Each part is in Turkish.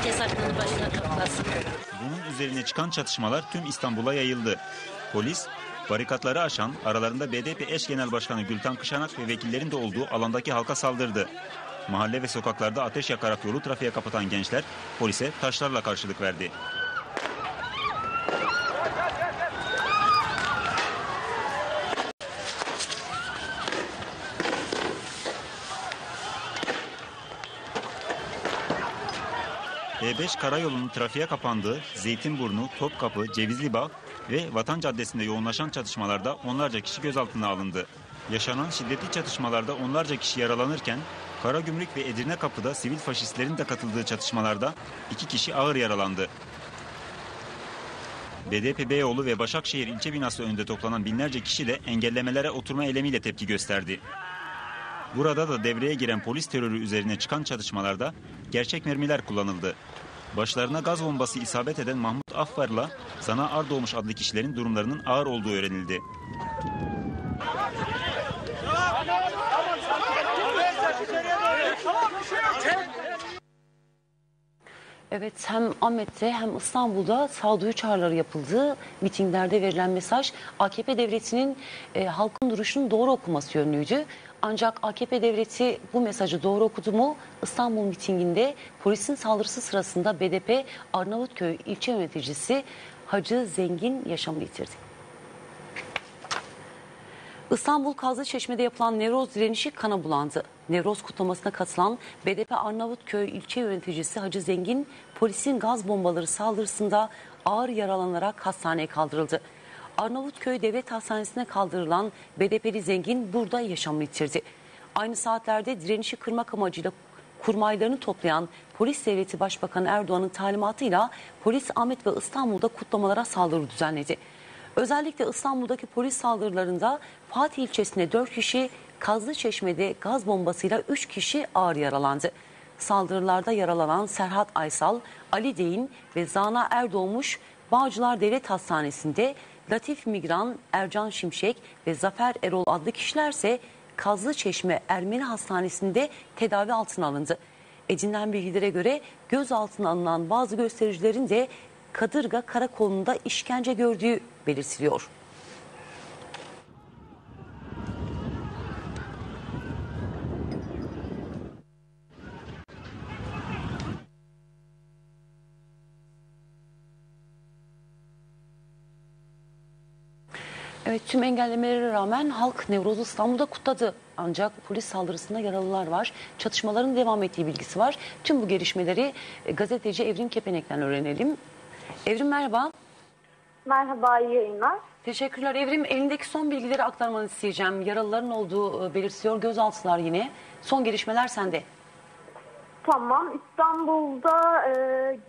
Herkes aklını başına toplasın. Bunun üzerine çıkan çatışmalar tüm İstanbul'a yayıldı. Polis, barikatları aşan, aralarında BDP eş genel başkanı Gülten Kışanak ve vekillerin de olduğu alandaki halka saldırdı. Mahalle ve sokaklarda ateş yakarak yolu trafiğe kapatan gençler polise taşlarla karşılık verdi. E5 karayolunun trafiğe kapandığı Zeytinburnu, Topkapı, Cevizlibağ ve Vatan Caddesi'nde yoğunlaşan çatışmalarda onlarca kişi gözaltına alındı. Yaşanan şiddetli çatışmalarda onlarca kişi yaralanırken Karagümrük ve Edirnekapı'da sivil faşistlerin de katıldığı çatışmalarda 2 kişi ağır yaralandı. BDP Beyoğlu ve Başakşehir ilçe binası önünde toplanan binlerce kişi de engellemelere oturma eylemiyle tepki gösterdi. Burada da devreye giren polis terörü üzerine çıkan çatışmalarda gerçek mermiler kullanıldı. Başlarına gaz bombası isabet eden Mahmut Affar'la Sana Ardoğmuş adlı kişilerin durumlarının ağır olduğu öğrenildi. Evet, hem Ahmet'te hem İstanbul'da sağduyu çağrıları yapıldı. Mitinglerde verilen mesaj AKP devletinin halkın duruşunu doğru okuması yönlüydü. Ancak AKP devleti bu mesajı doğru okudu mu? İstanbul mitinginde polisin saldırısı sırasında BDP Arnavutköy ilçe yöneticisi Hacı Zengin yaşamını yitirdi. İstanbul Kazlıçeşme'de yapılan Nevroz direnişi kana bulandı. Nevroz kutlamasına katılan BDP Arnavutköy ilçe yöneticisi Hacı Zengin, polisin gaz bombaları saldırısında ağır yaralanarak hastaneye kaldırıldı. Arnavutköy Devlet Hastanesi'ne kaldırılan BDP'li Zengin burada yaşamını yitirdi. Aynı saatlerde direnişi kırmak amacıyla kurmaylarını toplayan Polis Devleti Başbakanı Erdoğan'ın talimatıyla polis Ahmet ve İstanbul'da kutlamalara saldırı düzenledi. Özellikle İstanbul'daki polis saldırılarında Fatih ilçesinde 4 kişi, Kazlıçeşme'de gaz bombasıyla 3 kişi ağır yaralandı. Saldırılarda yaralanan Serhat Aysal, Ali Deyin ve Zana Erdoğmuş Bağcılar Devlet Hastanesi'nde, Latif Migran, Ercan Şimşek ve Zafer Erol adlı kişilerse Kazlıçeşme Ermeni Hastanesi'nde tedavi altına alındı. Edinilen bilgilere göre gözaltına alınan bazı göstericilerin de Kadırga Karakolu'nda işkence gördüğü belirtiliyor. Evet, tüm engellemelere rağmen halk Nevroz'u İstanbul'da kutladı. Ancak polis saldırısında yaralılar var. Çatışmaların devam ettiği bilgisi var. Tüm bu gelişmeleri gazeteci Evrim Kepenek'ten öğrenelim. Evrim merhaba. Merhaba, iyi yayınlar. Teşekkürler Evrim. Elindeki son bilgileri aktarmanı isteyeceğim. Yaralıların olduğu belirtiliyor. Gözaltılar yine. Son gelişmeler sende. Tamam. İstanbul'da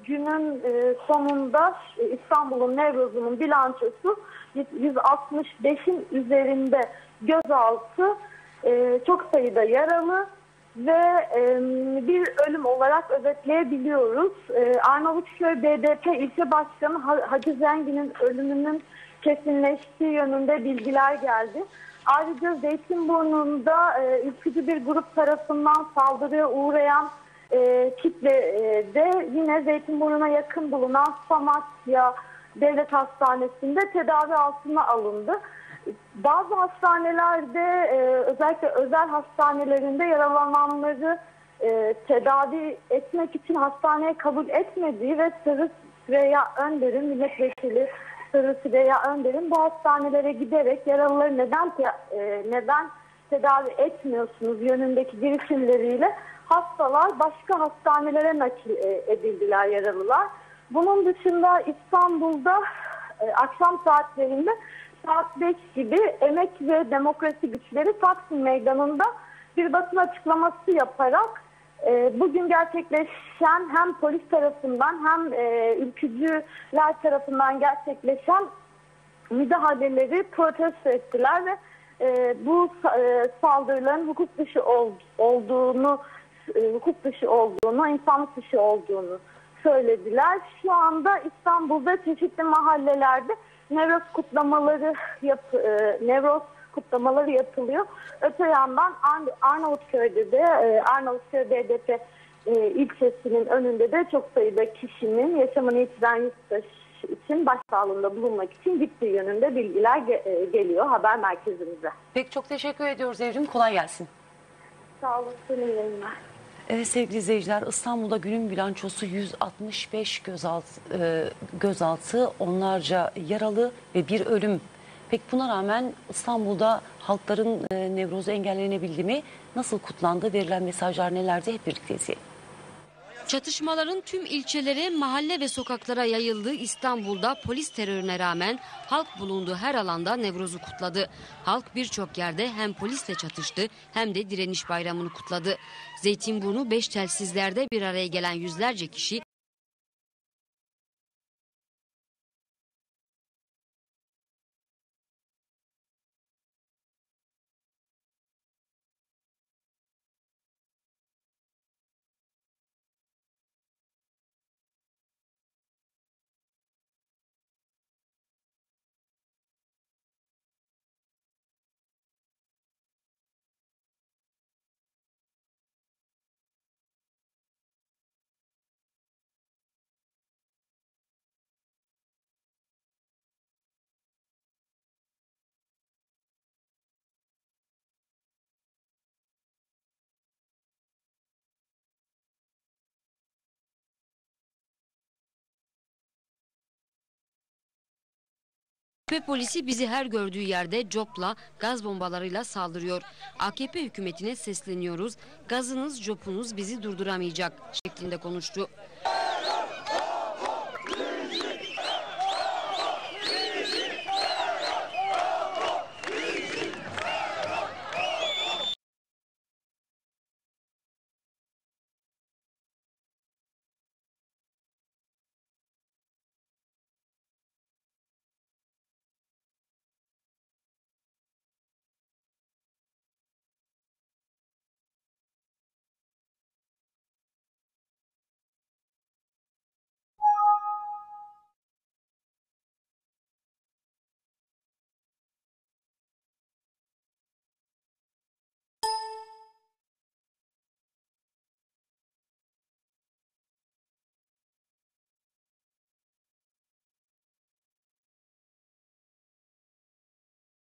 günün sonunda İstanbul'un Nevroz'unun bilançosu 165'in üzerinde gözaltı, çok sayıda yaralı ve bir ölüm olarak özetleyebiliyoruz. Arnavutköy BDP ilçe başkanı Hacı Zengin'in ölümünün kesinleştiği yönünde bilgiler geldi. Ayrıca Zeytinburnu'nda ülkücü bir grup tarafından saldırıya uğrayan kitle de yine Zeytinburnu'na yakın bulunan Samatya Devlet Hastanesi'nde tedavi altına alındı. Bazı hastanelerde özellikle özel hastanelerinde yaralananları tedavi etmek için hastaneye kabul etmediği ve Sırrı Süreyya Önder'in, milletvekili Sırrı Süreyya Önder'in bu hastanelere giderek yaralıları neden tedavi etmiyorsunuz yönündeki girişimleriyle hastalar başka hastanelere nakil edildiler, yaralılar. Bunun dışında İstanbul'da akşam saatlerinde saat 5 gibi Emek ve Demokrasi Güçleri Taksim Meydanı'nda bir basın açıklaması yaparak bugün gerçekleşen hem polis tarafından hem ülkücüler tarafından gerçekleşen müdahaleleri protesto ettiler ve bu saldırıların hukuk dışı olduğunu, insanlık dışı olduğunu söylediler. Şu anda İstanbul'da çeşitli mahallelerde Nevroz kutlamaları yapılıyor. Öte yandan Arnavutköy'de de Arnavutköy BDP ilçesinin önünde de çok sayıda kişinin yaşamını yitiren yurttaş için başsağlığında bulunmak için gittiği yönünde bilgiler geliyor haber merkezimize. Pek çok teşekkür ediyoruz Evrim. Kolay gelsin. Sağ olun. Senin yayınlar. Evet sevgili izleyiciler, İstanbul'da günün bilançosu 165 gözaltı, onlarca yaralı ve bir ölüm. Peki buna rağmen İstanbul'da halkların nevrozu engellenebildi mi? Nasıl kutlandı? Verilen mesajlar nelerdi? Hep birlikte izleyelim. Çatışmaların tüm ilçelere, mahalle ve sokaklara yayıldığı İstanbul'da polis terörüne rağmen halk bulunduğu her alanda Nevroz'u kutladı. Halk birçok yerde hem polisle çatıştı hem de direniş bayramını kutladı. Zeytinburnu 5 telsizlerde bir araya gelen yüzlerce kişi polisi bizi her gördüğü yerde copla, gaz bombalarıyla saldırıyor. AKP hükümetine sesleniyoruz. Gazınız, copunuz bizi durduramayacak şeklinde konuştu.